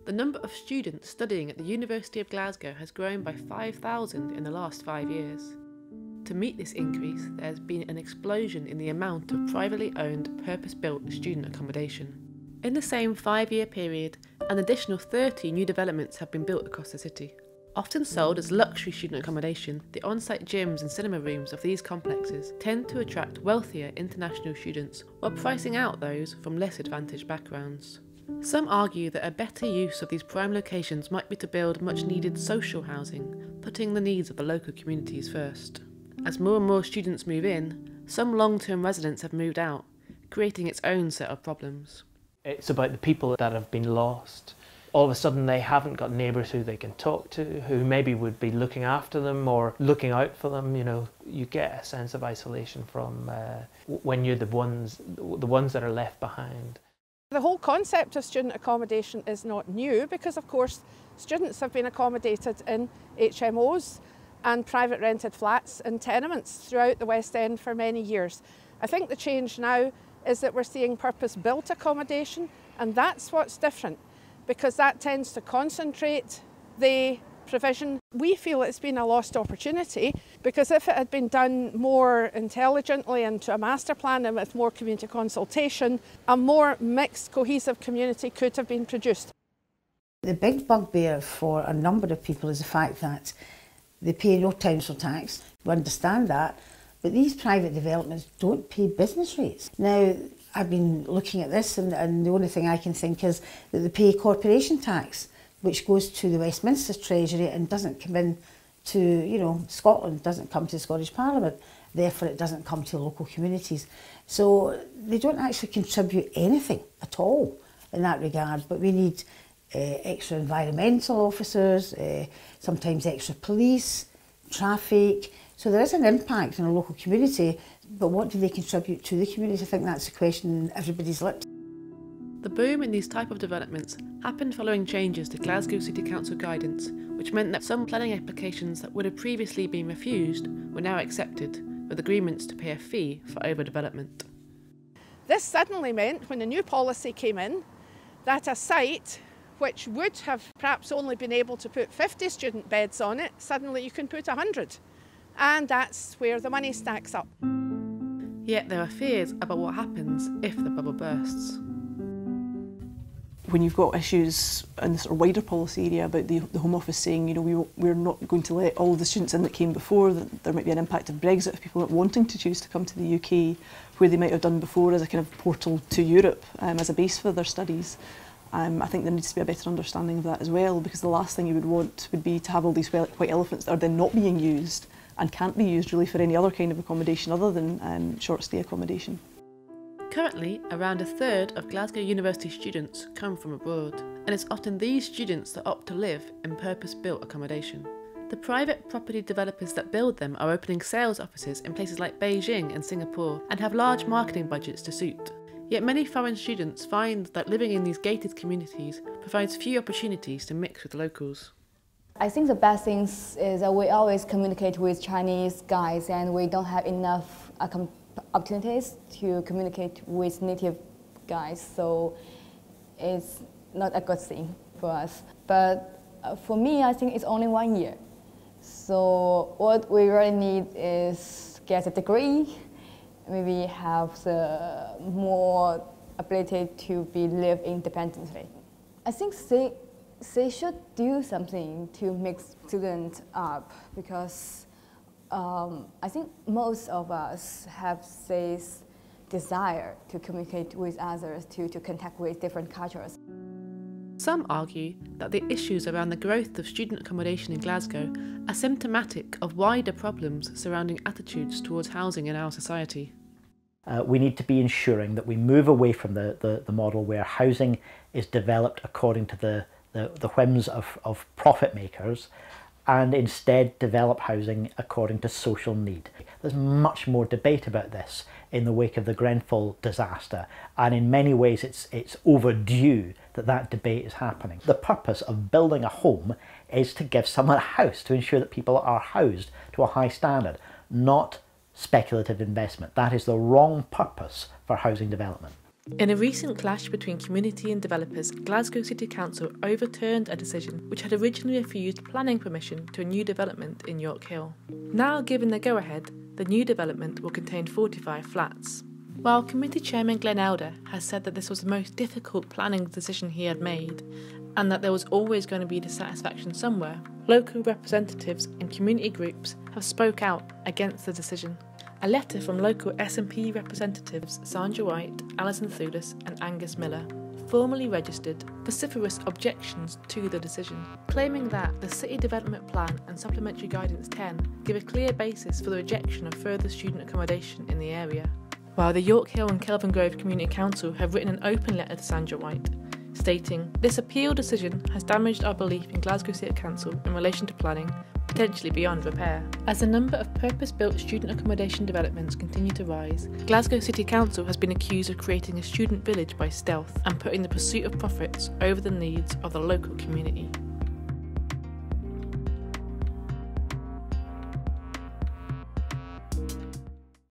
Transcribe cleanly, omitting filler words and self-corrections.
The number of students studying at the University of Glasgow has grown by 5,000 in the last 5 years. To meet this increase, there has been an explosion in the amount of privately owned, purpose-built student accommodation. In the same 5-year period, an additional 30 new developments have been built across the city. Often sold as luxury student accommodation, the on-site gyms and cinema rooms of these complexes tend to attract wealthier international students while pricing out those from less advantaged backgrounds. Some argue that a better use of these prime locations might be to build much needed social housing, putting the needs of the local communities first. As more and more students move in, some long-term residents have moved out, creating its own set of problems. It's about the people that have been lost. All of a sudden they haven't got neighbours who they can talk to, who maybe would be looking after them or looking out for them. You know, you get a sense of isolation from when you're the ones that are left behind. The whole concept of student accommodation is not new because, of course, students have been accommodated in HMOs and private rented flats and tenements throughout the West End for many years. I think the change now is that we're seeing purpose-built accommodation, and that's what's different, because that tends to concentrate the provision. We feel it's been a lost opportunity, because if it had been done more intelligently into a master plan and with more community consultation, a more mixed, cohesive community could have been produced. The big bugbear for a number of people is the fact that they pay no council tax. We understand that, but these private developments don't pay business rates. Now, I've been looking at this and the only thing I can think is that they pay corporation tax, which goes to the Westminster Treasury and doesn't come in to, you know, Scotland, doesn't come to the Scottish Parliament, therefore it doesn't come to local communities. So they don't actually contribute anything at all in that regard, but we need extra environmental officers, sometimes extra police, traffic. So there is an impact in a local community, but what do they contribute to the community? I think that's the question in everybody's lips. The boom in these type of developments happened following changes to Glasgow City Council guidance, which meant that some planning applications that would have previously been refused were now accepted, with agreements to pay a fee for overdevelopment. This suddenly meant, when the new policy came in, that a site which would have perhaps only been able to put 50 student beds on it, suddenly you can put 100. And that's where the money stacks up. Yet there are fears about what happens if the bubble bursts. When you've got issues in this sort of wider policy area about the Home Office saying, you know, we're not going to let all of the students in that came before, that there might be an impact of Brexit if people aren't wanting to choose to come to the UK, where they might have done before as a kind of portal to Europe as a base for their studies. I think there needs to be a better understanding of that as well, because the last thing you would want would be to have all these white elephants that are then not being used and can't be used really for any other kind of accommodation other than short stay accommodation. Currently, around a third of Glasgow University students come from abroad, and it's often these students that opt to live in purpose-built accommodation. The private property developers that build them are opening sales offices in places like Beijing and Singapore and have large marketing budgets to suit. Yet many foreign students find that living in these gated communities provides few opportunities to mix with locals. I think the best thing is that we always communicate with Chinese guys and we don't have enough opportunities to communicate with native guys, so it's not a good thing for us. But for me, I think it's only 1 year. So what we really need is get a degree, maybe have the more ability to live independently. I think they should do something to mix students up, because I think most of us have this desire to communicate with others, to contact with different cultures. Some argue that the issues around the growth of student accommodation in Glasgow are symptomatic of wider problems surrounding attitudes towards housing in our society. We need to be ensuring that we move away from the model where housing is developed according to the whims of profit makers, and instead develop housing according to social need. There's much more debate about this in the wake of the Grenfell disaster, and in many ways it's overdue that debate is happening. The purpose of building a home is to give someone a house, to ensure that people are housed to a high standard, not speculative investment. That is the wrong purpose for housing development. In a recent clash between community and developers, Glasgow City Council overturned a decision which had originally refused planning permission to a new development in Yorkhill. Now given the go-ahead, the new development will contain 45 flats. While Committee Chairman Glenn Elder has said that this was the most difficult planning decision he had made, and that there was always going to be dissatisfaction somewhere, local representatives and community groups have spoke out against the decision. A letter from local SNP representatives Sandra White, Alison Thulis and Angus Miller formally registered vociferous objections to the decision, claiming that the City Development Plan and Supplementary Guidance 10 give a clear basis for the rejection of further student accommodation in the area. While the Yorkhill and Kelvin Grove Community Council have written an open letter to Sandra White, stating, "This appeal decision has damaged our belief in Glasgow City Council in relation to planning, potentially beyond repair." As the number of purpose-built student accommodation developments continue to rise, Glasgow City Council has been accused of creating a student village by stealth and putting the pursuit of profits over the needs of the local community.